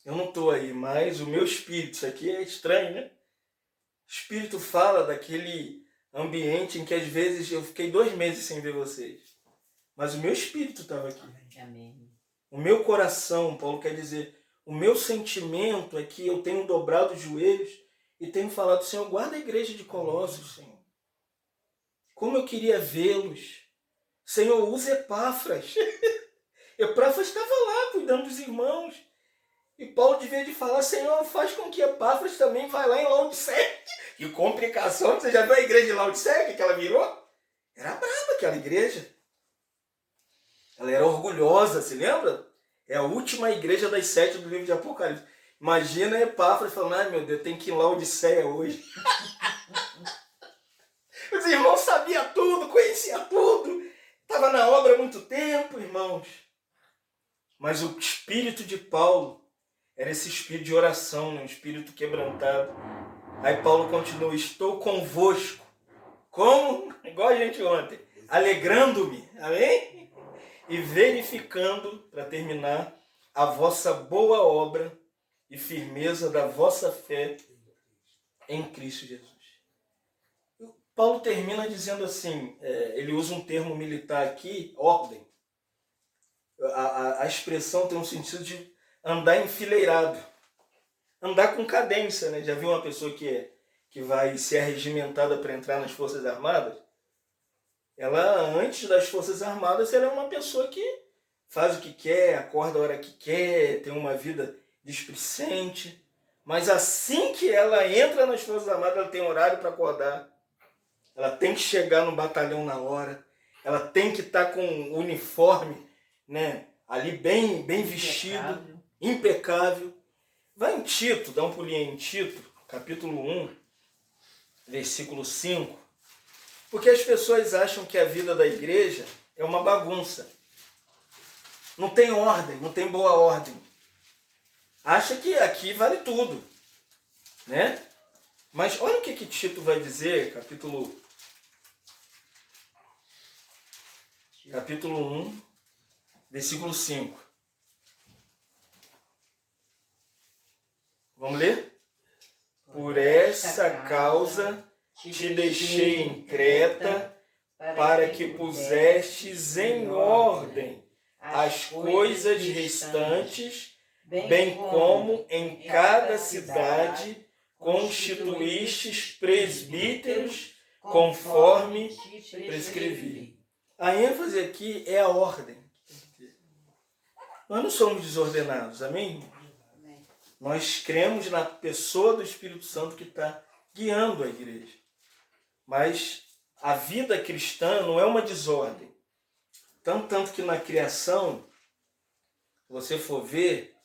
eu não estou aí, mas o meu espírito, isso aqui é estranho, né? O espírito fala daquele ambiente em que às vezes eu fiquei 2 meses sem ver vocês. Mas o meu espírito estava aqui. Amém. O meu coração, Paulo quer dizer, o meu sentimento é que eu tenho dobrado os joelhos e tenho falado, Senhor, guarda a igreja de Colossos, Senhor. Como eu queria vê-los. Senhor, usa Epáfras. Epáfras estava lá cuidando dos irmãos. E Paulo devia de falar, Senhor, faz com que Epáfras também vá lá em Laodiceia. Que complicação, você já viu a igreja de Laodiceia, que ela virou? Era brava aquela igreja. Ela era orgulhosa, se lembra? É a última igreja das 7 do livro de Apocalipse. Imagina Epáfras falando, ai meu Deus, tem que ir em Laodiceia hoje. Os irmãos sabiam tudo, conheciam tudo. Estava na obra há muito tempo, irmãos. Mas o espírito de Paulo era esse espírito de oração, um espírito quebrantado. Aí Paulo continua, estou convosco. Como? Igual a gente ontem. Alegrando-me. Amém? E verificando, para terminar, a vossa boa obra e firmeza da vossa fé em Cristo Jesus. Paulo termina dizendo assim, ele usa um termo militar aqui, ordem. A expressão tem um sentido de andar enfileirado. Andar com cadência, né? Já viu uma pessoa que vai ser arregimentada para entrar nas Forças Armadas? Ela, antes das Forças Armadas, ela é uma pessoa que faz o que quer, acorda a hora que quer, tem uma vida displicente. Mas assim que ela entra nas Forças Armadas, ela tem horário para acordar. Ela tem que chegar no batalhão na hora. Ela tem que estar com o uniforme, né, ali bem vestido, impecável. Vai em Tito, dá um pulinho em Tito, capítulo 1, versículo 5. Porque as pessoas acham que a vida da igreja é uma bagunça. Não tem ordem, não tem boa ordem. Acha que aqui vale tudo, né? Mas olha o que Tito vai dizer, capítulo 1, versículo 5. Vamos ler? Por essa causa te deixei em Creta, para que pusestes em ordem as coisas restantes, bem como em cada cidade constituístes presbíteros conforme prescrevi. A ênfase aqui é a ordem. Nós não somos desordenados, amém? Nós cremos na pessoa do Espírito Santo que está guiando a igreja. Mas a vida cristã não é uma desordem. Tanto que na criação, se você for ver,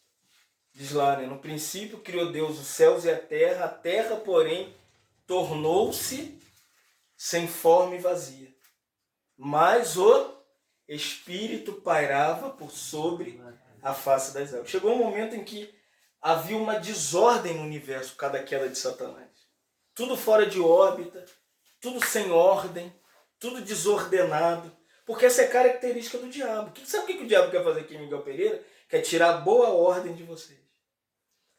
diz lá, né, no princípio criou Deus os céus e a terra, porém, tornou-se sem forma e vazia. Mas o Espírito pairava por sobre a face das águas. Chegou um momento em que havia uma desordem no universo por causa da queda de Satanás. Tudo fora de órbita, tudo sem ordem, tudo desordenado. Porque essa é a característica do diabo. Sabe o que o diabo quer fazer aqui, Miguel Pereira? Quer tirar a boa ordem de vocês.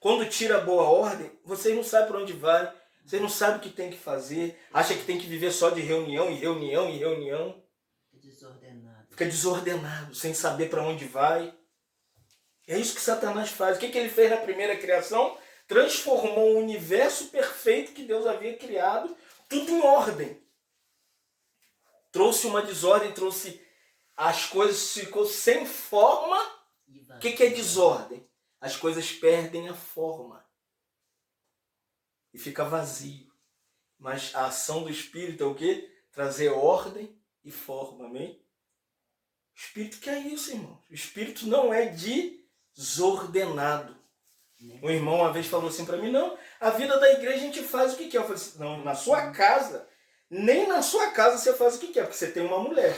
Quando tira a boa ordem, vocês não sabem para onde vai, vocês não sabem o que tem que fazer, acha que tem que viver só de reunião em reunião em reunião. Desordenado. Fica desordenado, sem saber para onde vai. É isso que Satanás faz. O que ele fez na primeira criação? Transformou o universo perfeito que Deus havia criado, tudo em ordem. Trouxe uma desordem, trouxe as coisas, ficou sem forma. O que é desordem? As coisas perdem a forma. E fica vazio. Mas a ação do Espírito é o quê? Trazer ordem e forma, amém? O Espírito quer isso, irmão. O Espírito não é desordenado. Um irmão uma vez falou assim para mim, não, a vida da igreja a gente faz o que quer. Eu falei assim, não, na sua casa, nem na sua casa você faz o que quer, porque você tem uma mulher.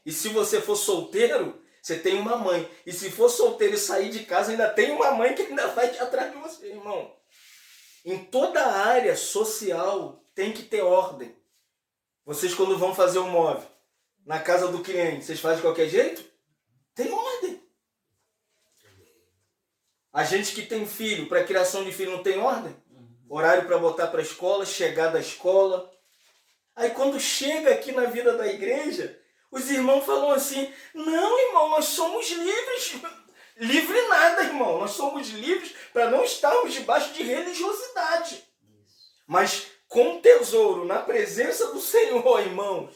E se você for solteiro, você tem uma mãe. E se for solteiro e sair de casa, ainda tem uma mãe que ainda vai atrás de você, irmão. Em toda a área social tem que ter ordem. Vocês quando vão fazer um móvel na casa do cliente, vocês fazem de qualquer jeito? Tem ordem. A gente que tem filho, para criação de filho não tem ordem? Horário para botar para a escola, chegar da escola. Aí quando chega aqui na vida da igreja, os irmãos falam assim, não, irmão, nós somos livres. Livre nada, irmão. Nós somos livres para não estarmos debaixo de religiosidade. Mas com tesouro, na presença do Senhor, irmãos,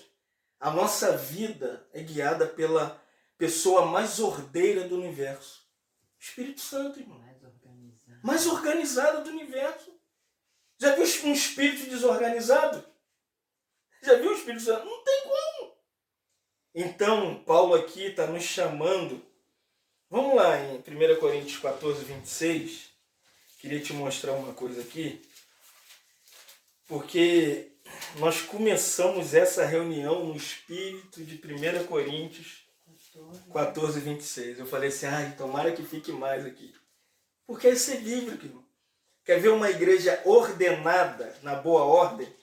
a nossa vida é guiada pela pessoa mais ordeira do universo. Espírito Santo, irmão. Mais organizado do universo. Já viu um espírito desorganizado? Já viu o Espírito Santo? Não tem como. Então, Paulo aqui está nos chamando. Vamos lá em 1 Coríntios 14, 26. Queria te mostrar uma coisa aqui. Porque nós começamos essa reunião no espírito de 1 Coríntios 14, 26. Eu falei assim, ai, tomara que fique mais aqui. Porque é esse livro, irmão. Quer ver uma igreja ordenada, na boa ordem?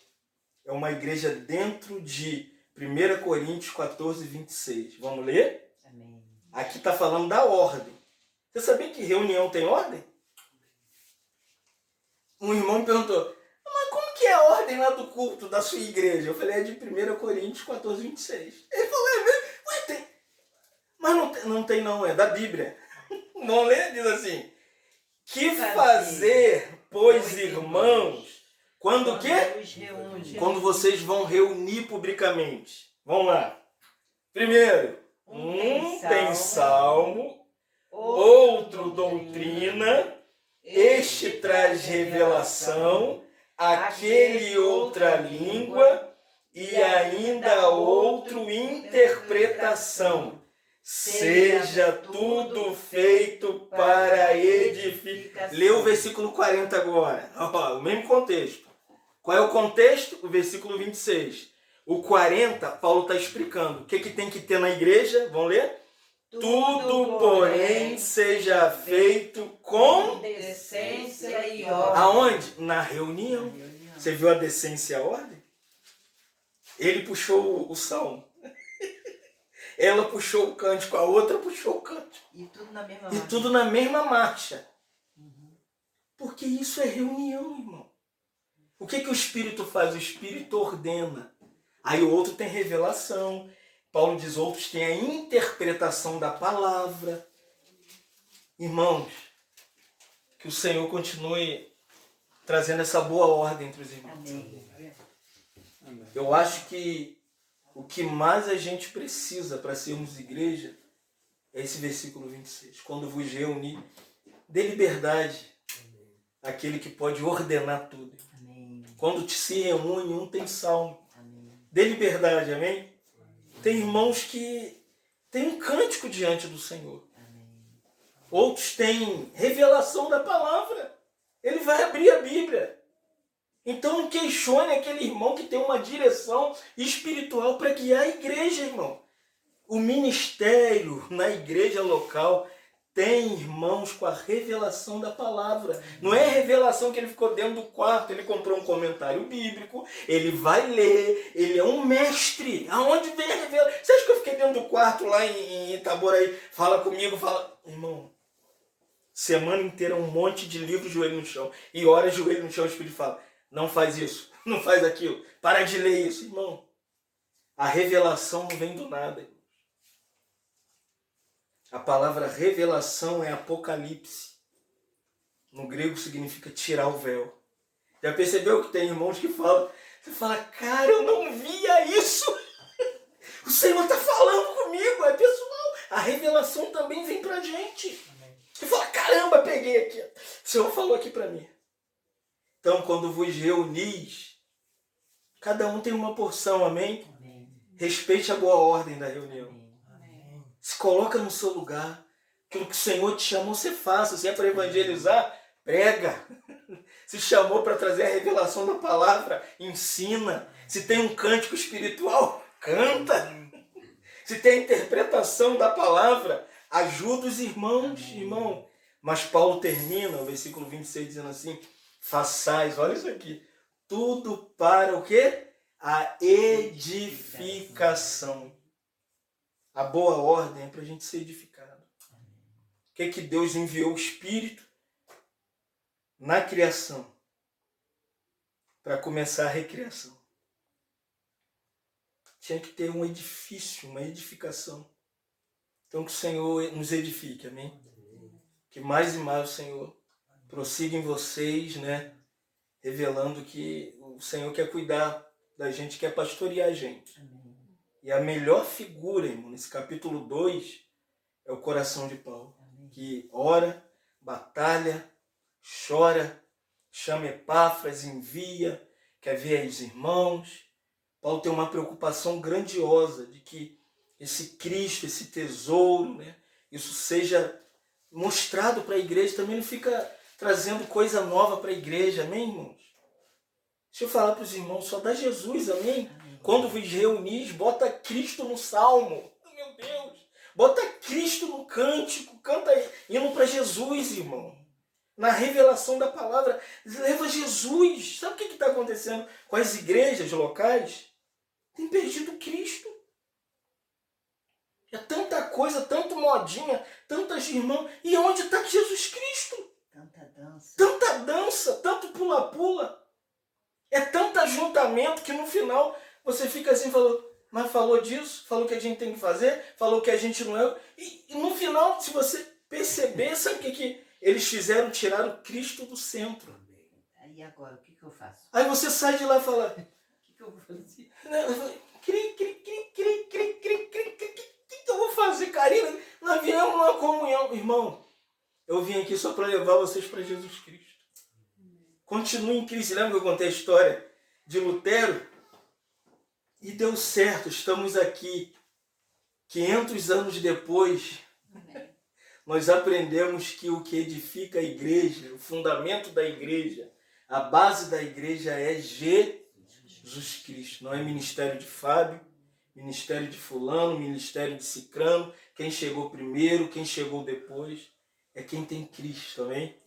É uma igreja dentro de 1 Coríntios 14, 26. Vamos ler? Amém. Aqui está falando da ordem. Você sabia que reunião tem ordem? Um irmão me perguntou, mas como que é a ordem lá do culto da sua igreja? Eu falei, é de 1 Coríntios 14, 26. Ele falou, é mesmo? Ué, tem. Mas não tem não, é da Bíblia. Vamos ler? Diz assim, que fazer, pois, irmãos, quando o quê? Quando vocês vão reunir publicamente. Vamos lá. Primeiro, um tem salmo, outro doutrina, este traz revelação, aquele outra língua e ainda outro interpretação. Seja tudo feito para edificação. Lê o versículo 40 agora. O mesmo contexto. Qual é o contexto? O versículo 26. O 40, Paulo está explicando. O que tem que ter na igreja? Vamos ler? Tudo, porém, seja feito com decência e ordem. Aonde? Na reunião. Você viu a decência e a ordem? Ele puxou o salmo. Ela puxou o cântico, a outra puxou o cântico. E tudo na mesma marcha. E tudo na mesma marcha. Porque isso é reunião, irmão. O que o Espírito faz? O Espírito ordena. Aí o outro tem revelação. Paulo diz, outros têm a interpretação da palavra. Irmãos, que o Senhor continue trazendo essa boa ordem entre os irmãos. Amém. Eu acho que o que mais a gente precisa para sermos igreja é esse versículo 26. Quando vos reunir, dê liberdade àquele que pode ordenar tudo. Amém. Quando se reúne, um tem salmo. Amém. Dê liberdade, amém? Tem irmãos que têm um cântico diante do Senhor. Amém. Outros têm revelação da palavra. Ele vai abrir a Bíblia. Então não questione aquele irmão que tem uma direção espiritual para guiar a igreja, irmão. O ministério na igreja local tem irmãos com a revelação da palavra. Não é a revelação que ele ficou dentro do quarto, ele comprou um comentário bíblico, ele vai ler, ele é um mestre. Aonde vem a revelação? Você acha que eu fiquei dentro do quarto lá em Itaboraí? Fala comigo, fala... Irmão, semana inteira um monte de livro, joelho no chão. E hora, joelho no chão, o Espírito fala... Não faz isso, não faz aquilo, para de ler isso, irmão. A revelação não vem do nada, irmão. A palavra revelação é apocalipse. No grego significa tirar o véu. Já percebeu que tem irmãos que falam, você fala, cara, eu não via isso. O Senhor está falando comigo, é pessoal. A revelação também vem pra gente. Você fala, caramba, peguei aqui. O Senhor falou aqui para mim. Então, quando vos reunis, cada um tem uma porção, amém? Amém. Respeite a boa ordem da reunião. Amém. Se coloca no seu lugar. Aquilo que o Senhor te chamou, você faça. Se é para evangelizar, prega. Se chamou para trazer a revelação da palavra, ensina. Se tem um cântico espiritual, canta. Se tem a interpretação da palavra, ajuda os irmãos, irmão. Mas Paulo termina o versículo 26 dizendo assim, façais, olha isso aqui, tudo para o quê? A edificação. A boa ordem é para a gente ser edificado. O que é que Deus enviou o Espírito na criação? Para começar a recriação. Tinha que ter um edifício, uma edificação. Então que o Senhor nos edifique, amém? Que mais e mais o Senhor prossiga em vocês, né? Revelando que o Senhor quer cuidar da gente, quer pastorear a gente. E a melhor figura, irmão, nesse capítulo 2 é o coração de Paulo. Que ora, batalha, chora, chama Epáfras, envia, quer ver os irmãos. Paulo tem uma preocupação grandiosa de que esse Cristo, esse tesouro, né, isso seja mostrado para a igreja. Também não fica trazendo coisa nova para a igreja, amém, irmãos? Deixa eu falar para os irmãos, só dá Jesus, amém? Quando vos reunis, bota Cristo no salmo, meu Deus, bota Cristo no cântico, canta hino para Jesus, irmão. Na revelação da palavra, leva Jesus. Sabe o que está acontecendo com as igrejas locais? Tem perdido Cristo. É tanta coisa, tanto modinha, tantas irmãs. E onde está Jesus Cristo? Tanta dança, tanto pula-pula. É tanto ajuntamento que no final você fica assim, mas falou disso, falou que a gente tem que fazer, falou que a gente não é. E no final, se você perceber, sabe o que eles fizeram? Tiraram Cristo do centro. E agora, o que eu faço? Aí você sai de lá e fala... O que eu vou fazer? O que eu vou fazer, Karina? Nós viemos numa comunhão. Irmão, eu vim aqui só para levar vocês para Jesus Cristo. Continue em Cristo. Lembra que eu contei a história de Lutero? E deu certo. Estamos aqui 500 anos depois. Nós aprendemos que o que edifica a igreja, o fundamento da igreja, a base da igreja é Jesus Cristo. Não é ministério de Fábio, ministério de fulano, ministério de cicrano, quem chegou primeiro, quem chegou depois. É quem tem Cristo, amém?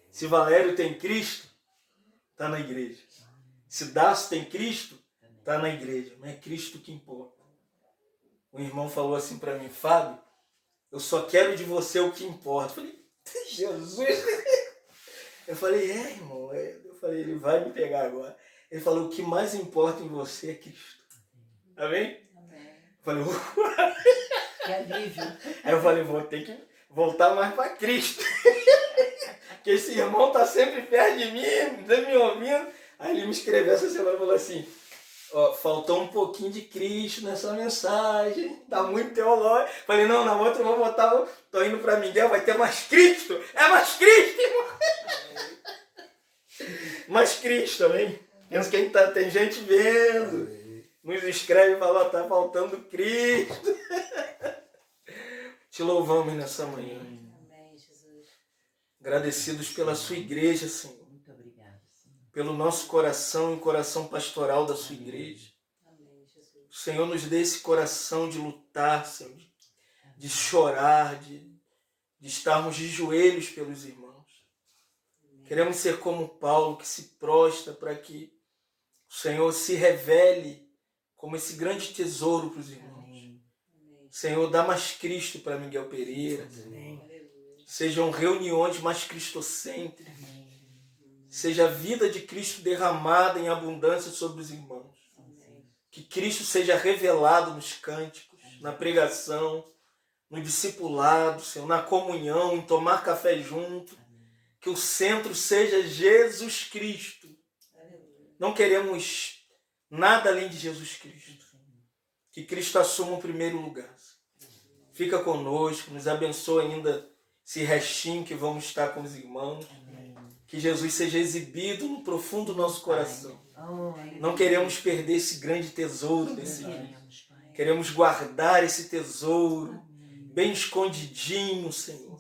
Se Valério tem Cristo, está na igreja. Se Dácio tem Cristo, está na igreja. Não é Cristo que importa. Um irmão falou assim para mim, Fábio, eu só quero de você o que importa. Eu falei, Jesus! Eu falei, irmão. Eu falei, ele vai me pegar agora. Ele falou, o que mais importa em você é Cristo. Amém? Amém. Eu falei, que alívio. Aí eu falei, vou ter que voltar mais para Cristo. Porque esse irmão está sempre perto de mim, me ouvindo. Aí ele me escreveu essa semana e falou assim, faltou um pouquinho de Cristo nessa mensagem, tá muito teológico. Falei, não, na outra eu vou botar, tô indo para Miguel, vai ter mais Cristo. É mais Cristo, irmão. Mais Cristo, amém? Pensa que tem gente vendo, nos escreve e fala, tá faltando Cristo. Te louvamos nessa manhã. Amém, Jesus. Agradecidos pela sua igreja, Senhor. Muito obrigado, Senhor. Pelo nosso coração e coração pastoral da sua igreja. Amém, Jesus. O Senhor nos dê esse coração de lutar, Senhor, de chorar, de estarmos de joelhos pelos irmãos. Amém. Queremos ser como Paulo, que se prostra para que o Senhor se revele como esse grande tesouro para os irmãos. Amém. Senhor, dá mais Cristo para Miguel Pereira. Amém. Sejam reuniões mais cristocêntricas. Seja a vida de Cristo derramada em abundância sobre os irmãos. Amém. Que Cristo seja revelado nos cânticos, na pregação, no discipulado, Senhor, na comunhão, em tomar café junto. Que o centro seja Jesus Cristo. Não queremos nada além de Jesus Cristo. Que Cristo assuma o primeiro lugar. Fica conosco, nos abençoa ainda esse restinho que vamos estar com os irmãos. Amém. Que Jesus seja exibido no profundo do nosso coração. Oh, Não queremos perder esse grande tesouro desse dia. queremos, Pai. Queremos guardar esse tesouro bem escondidinho, Senhor.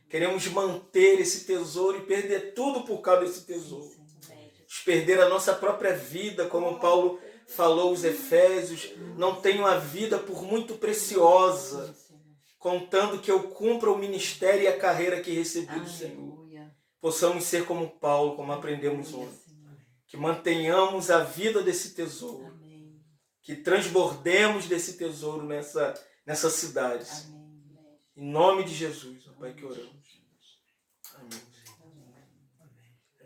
Queremos manter esse tesouro e perder tudo por causa desse tesouro. Perder a nossa própria vida, como Paulo falou aos Efésios, não tenho a vida por muito preciosa, contando que eu cumpra o ministério e a carreira que recebi do Senhor. Possamos ser como Paulo, como aprendemos hoje. Que mantenhamos a vida desse tesouro. Que transbordemos desse tesouro nessa cidade. Em nome de Jesus, ó Pai, que oramos. Amém.